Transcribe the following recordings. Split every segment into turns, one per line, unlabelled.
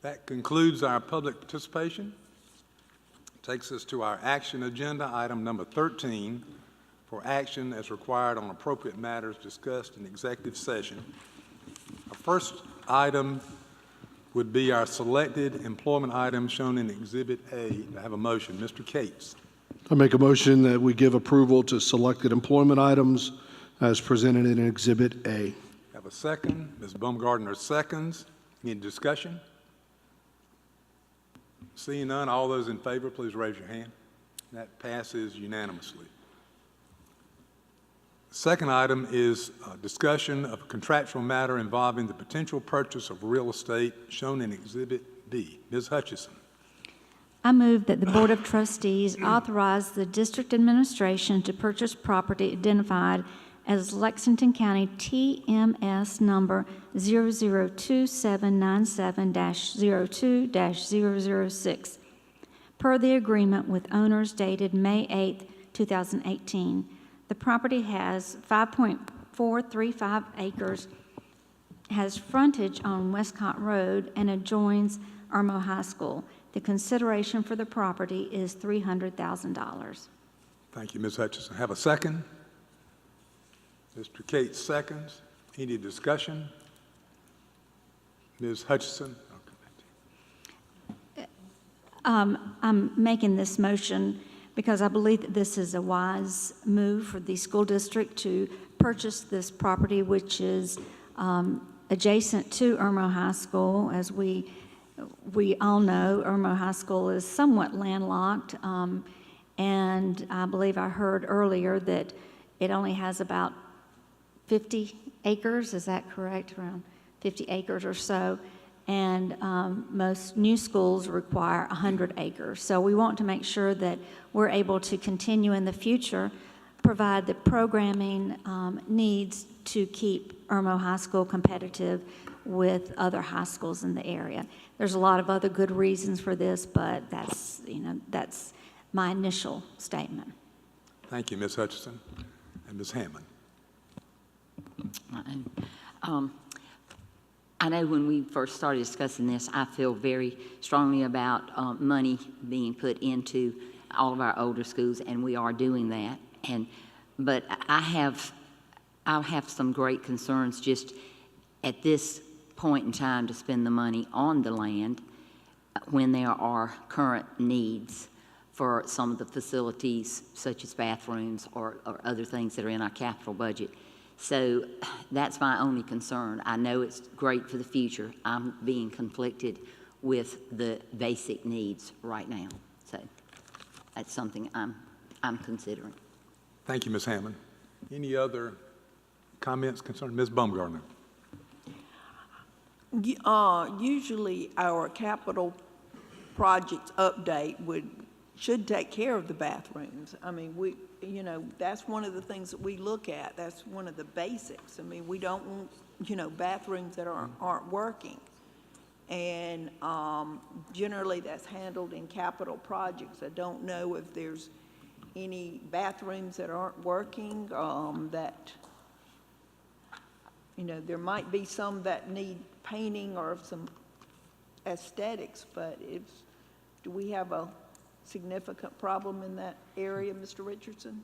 That concludes our public participation. Takes us to our action agenda, item number 13, for action as required on appropriate matters discussed in executive session. Our first item would be our selected employment items shown in Exhibit A. I have a motion. Mr. Cates.
I make a motion that we give approval to selected employment items as presented in Exhibit A.
Have a second. Ms. Baumgardner seconds. Any discussion? Seeing none, all those in favor, please raise your hand. That passes unanimously. The second item is a discussion of a contractual matter involving the potential purchase of real estate shown in Exhibit B. Ms. Hutchison.
I move that the Board of Trustees authorize the district administration to purchase property identified as Lexington County TMS number 002797-02-006, per the agreement with owners dated May 8, 2018. The property has 5.435 acres, has frontage on Westcott Road, and adjoins Irmo High School. The consideration for the property is $300,000.
Thank you, Ms. Hutchison. Have a second? Mr. Cates seconds. Any discussion? Ms. Hutchison?
I'm making this motion because I believe that this is a wise move for the school district to purchase this property, which is adjacent to Irmo High School. As we all know, Irmo High School is somewhat landlocked, and I believe I heard earlier that it only has about 50 acres, is that correct? Around 50 acres or so. And most new schools require 100 acres. So we want to make sure that we're able to continue in the future, provide the programming needs to keep Irmo High School competitive with other high schools in the area. There's a lot of other good reasons for this, but that's my initial statement.
Thank you, Ms. Hutchison. And Ms. Hammond.
I know when we first started discussing this, I feel very strongly about money being put into all of our older schools, and we are doing that. But I'll have some great concerns just at this point in time to spend the money on the land when there are current needs for some of the facilities, such as bathrooms or other things that are in our capital budget. So that's my only concern. I know it's great for the future. I'm being conflicted with the basic needs right now. So that's something I'm considering.
Thank you, Ms. Hammond. Any other comments concerning Ms. Baumgardner?
Usually our capital projects update should take care of the bathrooms. I mean, that's one of the things that we look at. That's one of the basics. I mean, we don't want, bathrooms that aren't working. And generally that's handled in capital projects. I don't know if there's any bathrooms that aren't working, there might be some that need painting or some aesthetics, but do we have a significant problem in that area, Mr. Richardson?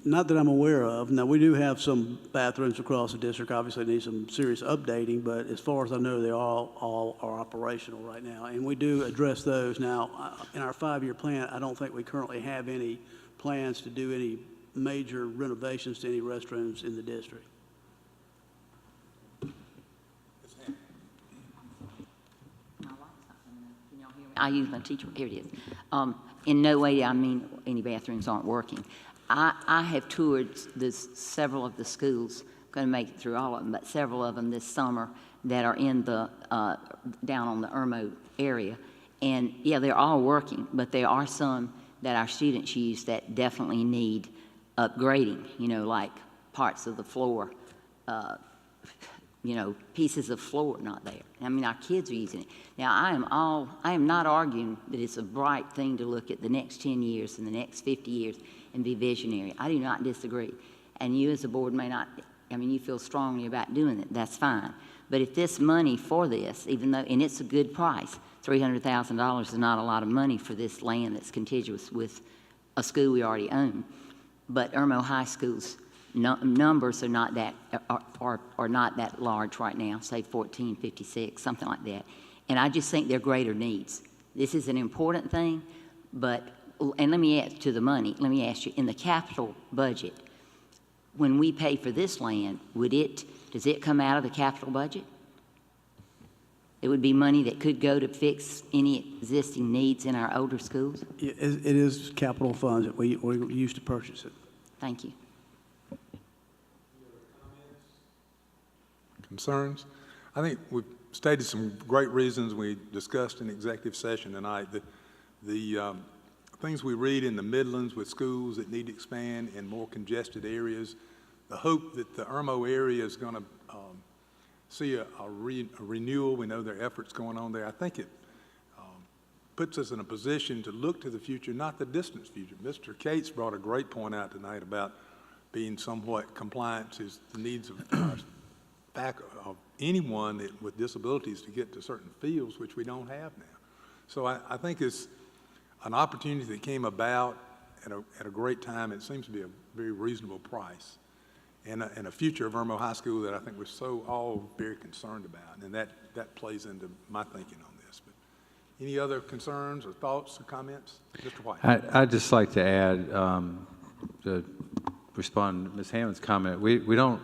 Not that I'm aware of. Now, we do have some bathrooms across the district, obviously need some serious updating, but as far as I know, they all are operational right now. And we do address those. Now, in our 5-year plan, I don't think we currently have any plans to do any major renovations to any restrooms in the district.
I use my teacher. Here it is. In no way I mean any bathrooms aren't working. I have toured several of the schools. I'm going to make it through all of them, but several of them this summer that are in the down on the Irmo area, and yeah, they're all working. But there are some that our students use that definitely need upgrading. Like parts of the floor. Pieces of floor not there. I mean, our kids are using it. Now, I am not arguing that it's a bright thing to look at the next 10 years and the next 50 years and be visionary. I do not disagree. And you as a board may not, I mean, you feel strongly about doing it, that's fine. But if this money for this, even though, and it's a good price, $300,000 is not a lot of money for this land that's contiguous with a school we already own. But Irmo High School's numbers are not that, are not that large right now, say 1456, something like that. And I just think they're greater needs. This is an important thing, but, and let me add to the money, let me ask you, in the capital budget, when we pay for this land, does it come out of the capital budget? It would be money that could go to fix any existing needs in our older schools?
It is capital funds that we use to purchase it.
Thank you.
Concerns? I think we've stated some great reasons we discussed in executive session tonight. The things we read in the Midlands with schools that need to expand in more congested areas, the hope that the Irmo area is going to see a renewal. We know there are efforts going on there. I think it puts us in a position to look to the future, not the distant future. Mr. Cates brought a great point out tonight about being somewhat compliant to the needs of anyone with disabilities to get to certain fields, which we don't have now. So I think it's an opportunity that came about at a great time. It seems to be a very reasonable price, and a future of Irmo High School that I think we're so all very concerned about, and that plays into my thinking on this. But any other concerns or thoughts or comments? Mr. White.
I'd just like to add, to respond to Ms. Hammond's comment, we don't,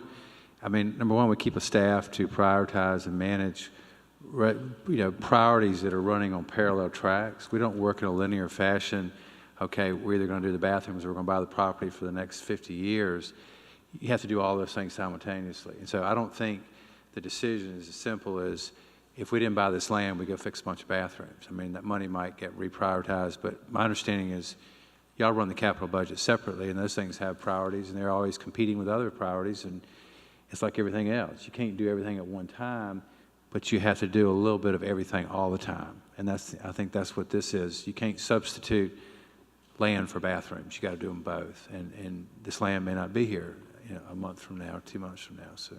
I mean, number one, we keep a staff to prioritize and manage priorities that are running on parallel tracks. We don't work in a linear fashion. Okay, we're either going to do the bathrooms or we're going to buy the property for the next 50 years. You have to do all those things simultaneously. And so I don't think the decision is as simple as if we didn't buy this land, we go fix a bunch of bathrooms. I mean, that money might get reprioritized, but my understanding is y'all run the capital budget separately, and those things have priorities, and they're always competing with other priorities, and it's like everything else. You can't do everything at one time, but you have to do a little bit of everything all the time. And I think that's what this is. You can't substitute land for bathrooms. You got to do them both. And this land may not be here a month from now, 2 months from now. So,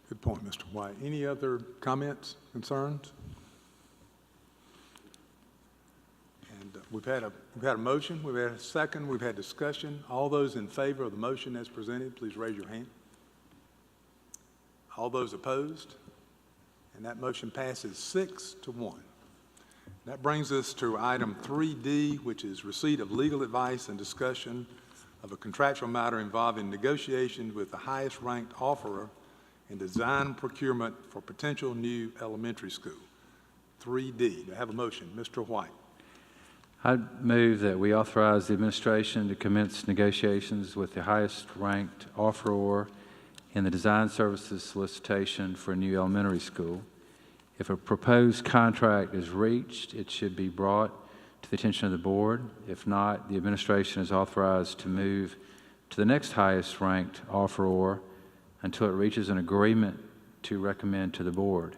Good point, Mr. White. Any other comments, concerns? And we've had a motion, we've had a second, we've had discussion. All those in favor of the motion as presented, please raise your hand. All those opposed? And that motion passes 6-1. That brings us to item 3D, which is receipt of legal advice and discussion of a contractual matter involving negotiations with the highest ranked offerer in design procurement for potential new elementary school. 3D. Do I have a motion? Mr. White.
I'd move that we authorize the administration to commence negotiations with the highest ranked offeror in the design services solicitation for a new elementary school. If a proposed contract is reached, it should be brought to the attention of the board. If not, the administration is authorized to move to the next highest ranked offeror until it reaches an agreement to recommend to the board.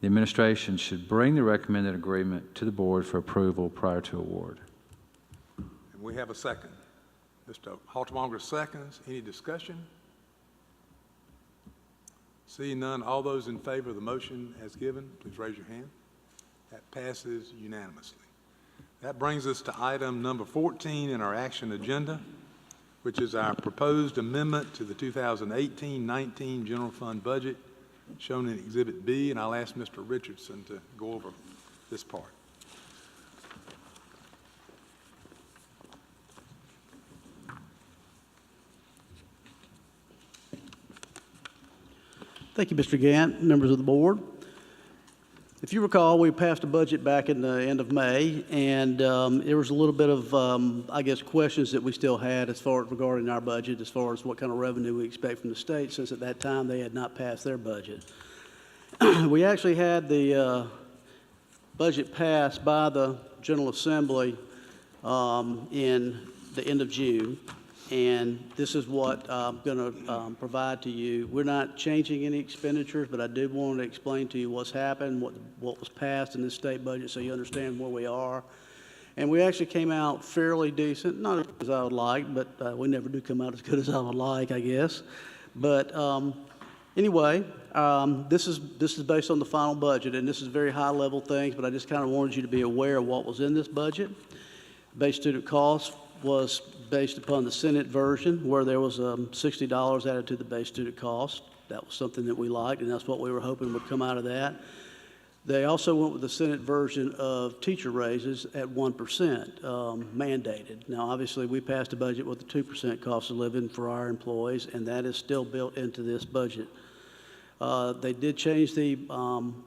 The administration should bring the recommended agreement to the board for approval prior to award.
And we have a second. Mr. Haltermonger seconds. Any discussion? Seeing none, all those in favor of the motion as given, please raise your hand. That passes unanimously. That brings us to item number 14 in our action agenda, which is our proposed amendment to the 2018-19 general fund budget shown in Exhibit B, and I'll ask Mr. Richardson to go over this part.
Thank you, Mr. Gant, members of the board. If you recall, we passed a budget back in the end of May, and there was a little bit of, I guess, questions that we still had as far as regarding our budget, as far as what kind of revenue we expect from the state, since at that time they had not passed their budget. We actually had the budget passed by the General Assembly in the end of June. And this is what I'm going to provide to you. We're not changing any expenditures, but I did want to explain to you what's happened, what was passed in this state budget, so you understand where we are. And we actually came out fairly decent, not as good as I would like, but we never do come out as good as I would like, I guess. But anyway, this is based on the final budget, and this is very high-level things, but I just kind of wanted you to be aware of what was in this budget. Base student cost was based upon the Senate version, where there was $60 added to the base student cost. That was something that we liked, and that's what we were hoping would come out of that. They also went with the Senate version of teacher raises at 1%, mandated. Now, obviously, we passed a budget with a 2% cost of living for our employees, and that is still built into this budget. They did change the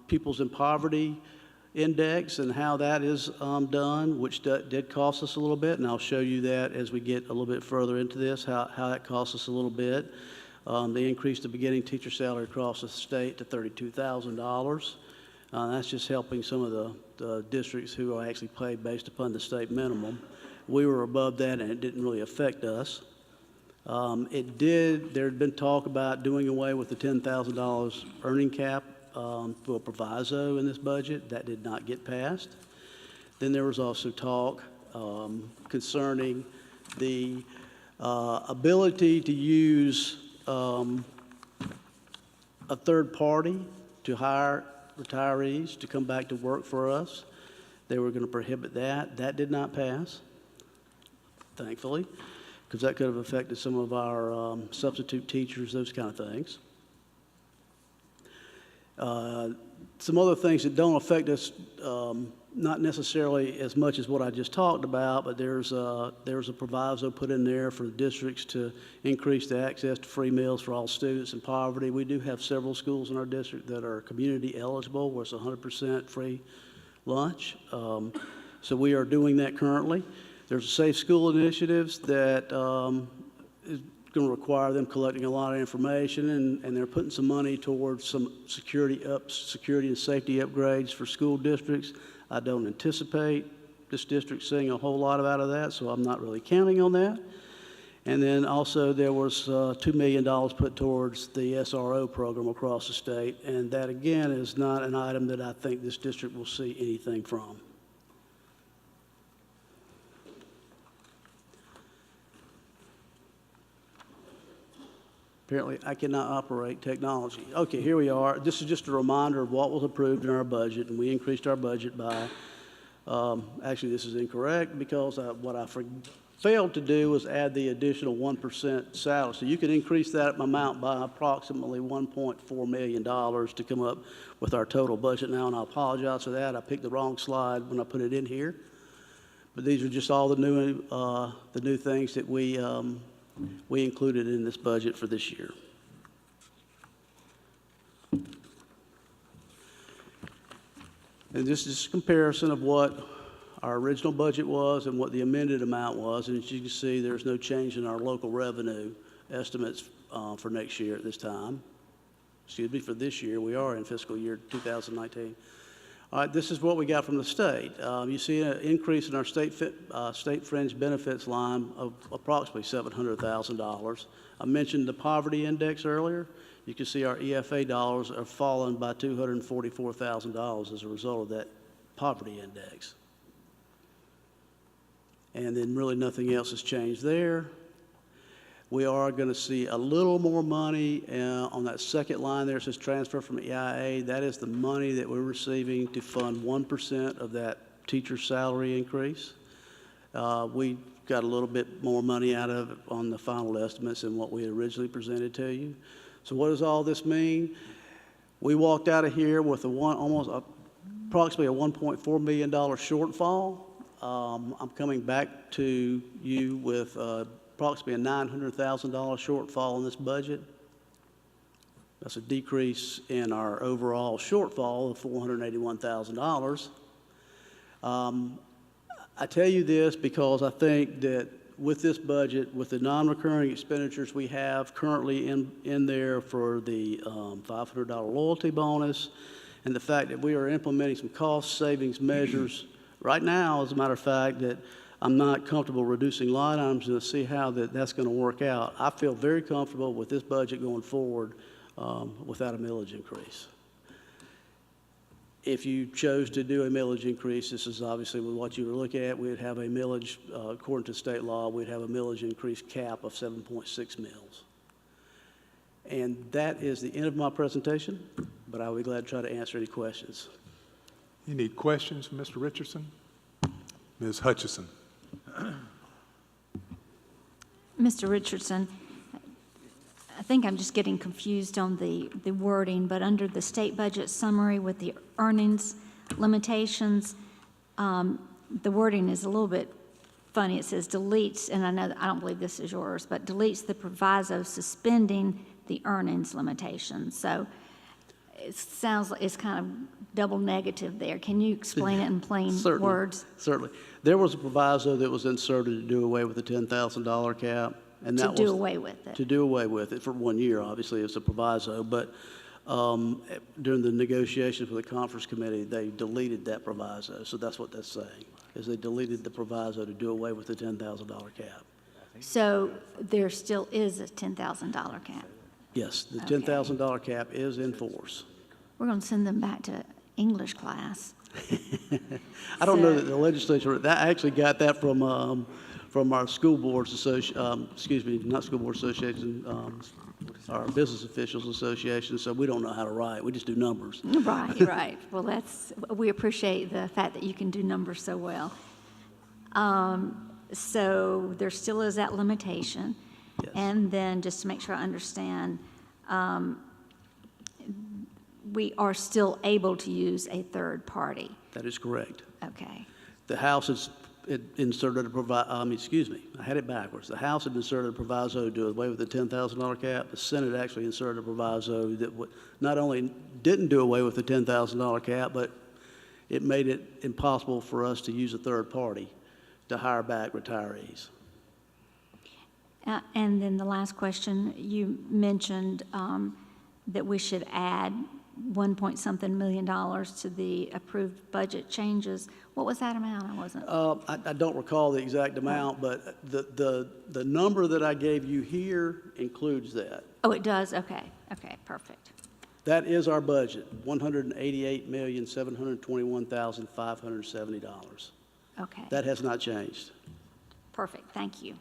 Pupils in Poverty Index and how that is done, which did cost us a little bit, and I'll show you that as we get a little bit further into this, how that costs us a little bit. They increased the beginning teacher salary across the state to $32,000. That's just helping some of the districts who are actually paid based upon the state minimum. We were above that, and it didn't really affect us. There had been talk about doing away with the $10,000 earning cap for a proviso in this budget. That did not get passed. Then there was also talk concerning the ability to use a third party to hire retirees to come back to work for us. They were going to prohibit that. That did not pass, thankfully, because that could have affected some of our substitute teachers, those kind of things. Some other things that don't affect us, not necessarily as much as what I just talked about, but there's a proviso put in there for the districts to increase the access to free meals for all students in poverty. We do have several schools in our district that are community eligible, where it's 100% free lunch. So we are doing that currently. There's a Safe School initiatives that is going to require them collecting a lot of information, and they're putting some money towards some security and safety upgrades for school districts. I don't anticipate this district seeing a whole lot out of that, so I'm not really counting on that. And then also there was $2 million put towards the SRO program across the state, and that again is not an item that I think this district will see anything from. Apparently, I cannot operate technology. Okay, here we are. This is just a reminder of what was approved in our budget, and we increased our budget by, actually, this is incorrect because what I failed to do was add the additional 1% salary. So you can increase that amount by approximately $1.4 million to come up with our total budget now, and I apologize for that. I picked the wrong slide when I put it in here. But these are just all the new things that we included in this budget for this year. And this is a comparison of what our original budget was and what the amended amount was. And as you can see, there's no change in our local revenue estimates for next year at this time. Excuse me, for this year. We are in fiscal year 2019. All right, this is what we got from the state. You see an increase in our state fringe benefits line of approximately $700,000. I mentioned the poverty index earlier. You can see our EFA dollars are fallen by $244,000 as a result of that poverty index. And then really nothing else has changed there. We are going to see a little more money on that second line there. It says transfer from EIA. That is the money that we're receiving to fund 1% of that teacher salary increase. We got a little bit more money out of it on the final estimates than what we had originally presented to you. So what does all this mean? We walked out of here with approximately a $1.4 million shortfall. I'm coming back to you with approximately a $900,000 shortfall in this budget. That's a decrease in our overall shortfall of $481,000. I tell you this because I think that with this budget, with the non-recurring expenditures we have currently in there for the $500 loyalty bonus, and the fact that we are implementing some cost savings measures right now, as a matter of fact, that I'm not comfortable reducing line items to see how that's going to work out. I feel very comfortable with this budget going forward without a millage increase. If you chose to do a millage increase, this is obviously what you were looking at, we'd have a millage, according to state law, we'd have a millage increase cap of 7.6 mils. And that is the end of my presentation, but I'll be glad to try to answer any questions.
You need questions from Mr. Richardson? Ms. Hutchison?
Mr. Richardson, I think I'm just getting confused on the wording, but under the state budget summary with the earnings limitations, the wording is a little bit funny. It says deletes, and I don't believe this is yours, but deletes the proviso suspending the earnings limitation. So it sounds like it's kind of double negative there. Can you explain it in plain
Certainly,
words?
Certainly. There was a proviso that was inserted to do away with the $10,000 cap. And
To
that
do
was
away with it.
To do away with it for 1 year, obviously, it's a proviso. But during the negotiations with the conference committee, they deleted that proviso. So that's what that's saying, is they deleted the proviso to do away with the $10,000 cap.
So there still is a $10,000 cap.
Yes, the
Okay.
$10,000 cap is in force.
We're going to send them back to English class.
I don't know
So-
that the legislature, that I actually got that from our school boards not school board association, our business officials association, so we don't know how to write, we just do numbers.
Right, right. Well, we appreciate the fact that you can do numbers so well. So there still is that limitation.
Yes.
And then, just to make sure I understand, we are still able to use a third party.
That is correct.
Okay.
The House has inserted I had it backwards. The House had inserted a proviso to do away with the $10,000 cap. The Senate actually inserted a proviso that not only didn't do away with the $10,000 cap, but it made it impossible for us to use a third party to hire back retirees.
And then the last question, you mentioned that we should add $1.something million to the approved budget changes. What was that amount? I wasn't.
I don't recall the exact amount, but the number that I gave you here includes that.
Oh, it does? Okay, okay, perfect.
That is our budget, $188,721,570.
Okay,
That has not changed.
perfect, thank you.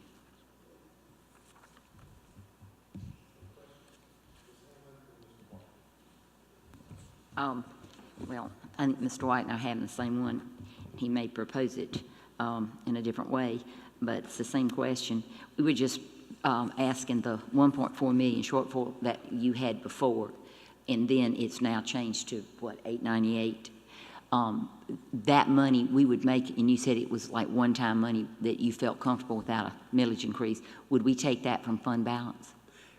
Well, I think Mr. White and I are having the same one. He may propose it in a different way, but it's the same question. We were just asking the 1.4 million shortfall that you had before, and then it's now changed to, what, 898? That money we would make, and you said it was like one-time money that you felt comfortable without a millage increase. Would we take that from fund balance?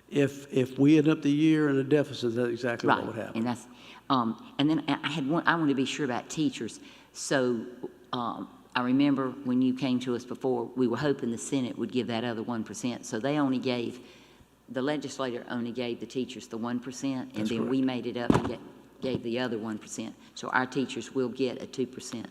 If we end up the year in a deficit, that's exactly what would happen.
And that's, and then I want to be sure about teachers. So I remember when you came to us before, we were hoping the Senate would give that other 1%. So they only gave, the legislator only gave the teachers the 1%, and then we made it up and gave the other 1%. So our teachers will get a 2%.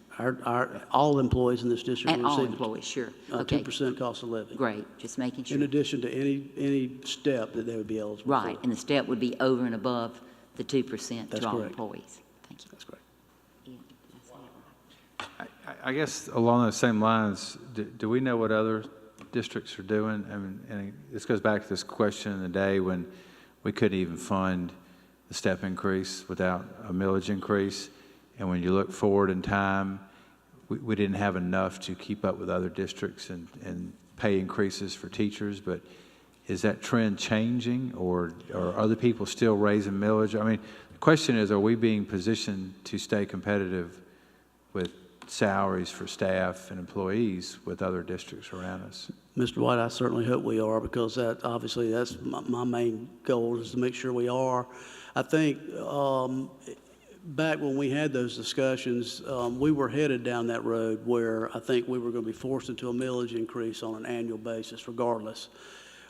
All employees in this district
And
will
all
receive
employees, sure.
a
Okay,
2% cost of living.
great, just making
In
sure.
addition to any step that they would be eligible for.
Right, and the step would be over and above the 2%
That's
to all
correct.
employees. Thank you.
That's correct.
I guess along those same lines, do we know what other districts are doing? I mean, and this goes back to this question in the day when we couldn't even fund the step increase without a millage increase. And when you look forward in time, we didn't have enough to keep up with other districts and pay increases for teachers. But is that trend changing, or are other people still raising millage? I mean, the question is, are we being positioned to stay competitive with salaries for staff and employees with other districts around us?
Mr. White, I certainly hope we are, because obviously that's my main goal, is to make sure we are. I think back when we had those discussions, we were headed down that road where I think we were going to be forced into a millage increase on an annual basis regardless.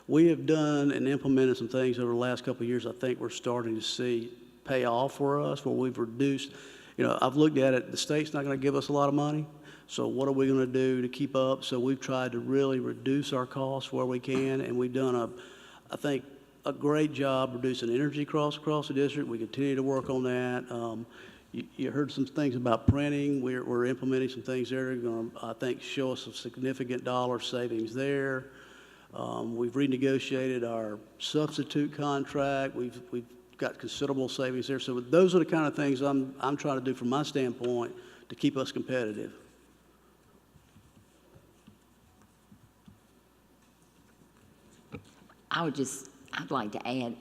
We have done and implemented some things over the last couple of years I think we're starting to see pay off for us, where we've reduced. I've looked at it, the state's not going to give us a lot of money, so what are we going to do to keep up? So we've tried to really reduce our costs where we can, and we've done, I think, a great job reducing energy costs across the district. We continue to work on that. You heard some things about printing. We're implementing some things there that are going to, I think, show us some significant dollar savings there. We've renegotiated our substitute contract. We've got considerable savings there. So those are the kind of things I'm trying to do from my standpoint to keep us competitive.
I'd like to add,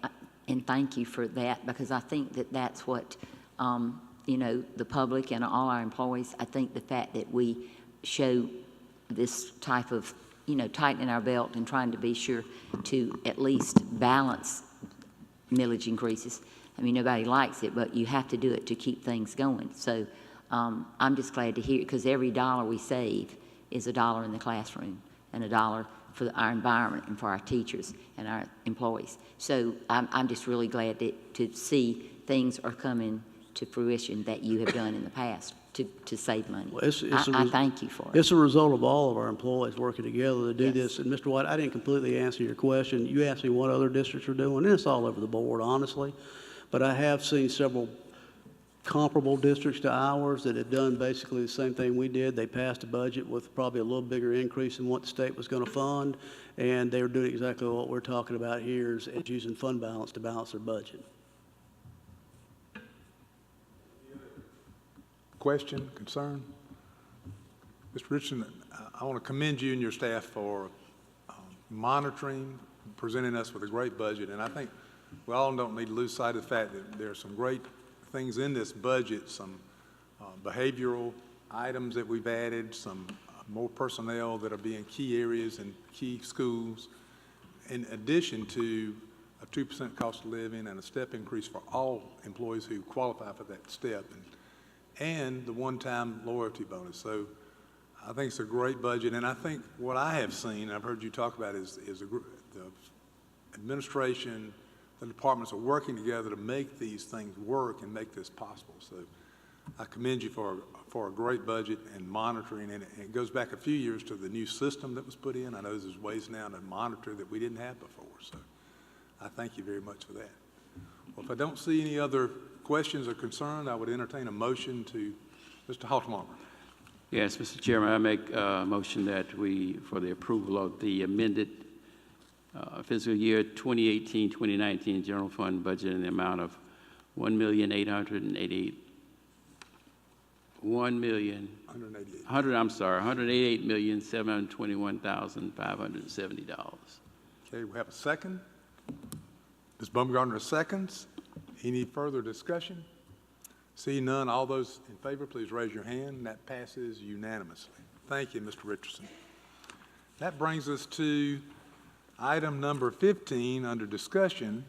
and thank you for that, because I think that that's what, the public and all our employees, I think the fact that we show this type of, tightening our belt and trying to be sure to at least balance millage increases. I mean, nobody likes it, but you have to do it to keep things going. So I'm just glad to hear it, because every dollar we save is a dollar in the classroom and a dollar for our environment and for our teachers and our employees. So I'm just really glad to see things are coming to fruition that you have done in the past to save money.
Well,
I thank you for it.
It's a result of all of our employees working together to do
Yes.
this. And Mr. White, I didn't completely answer your question. You asked me what other districts are doing, and it's all over the board, honestly. But I have seen several comparable districts to ours that have done basically the same thing we did. They passed a budget with probably a little bigger increase than what the state was going to fund, and they were doing exactly what we're talking about here, is using fund balance to balance their budget.
Question, concern? Mr. Richardson, I want to commend you and your staff for monitoring, presenting us with a great budget, and I think we all don't need to lose sight of the fact that there are some great things in this budget, some behavioral items that we've added, some more personnel that are being key areas and key schools, in addition to a 2% cost of living and a step increase for all employees who qualify for that step, and the one-time loyalty bonus. So I think it's a great budget, and I think what I have seen, and I've heard you talk about, is the administration, the departments are working together to make these things work and make this possible. So I commend you for a great budget and monitoring, and it goes back a few years to the new system that was put in. I know there's ways now to monitor that we didn't have before, so I thank you very much for that. Well, if I don't see any other questions or concerns, I would entertain a motion to Mr. Halterman.
Yes, Mr. Chairman, I make a motion that for the approval of the amended fiscal year 2018-2019 general fund budget in the amount of $188,721,570.
Okay, we have a second. Ms. Baumgartner seconds. Any further discussion? See none, all those in favor, please raise your hand. That passes unanimously. Thank you, Mr. Richardson. That brings us to item number 15 under discussion,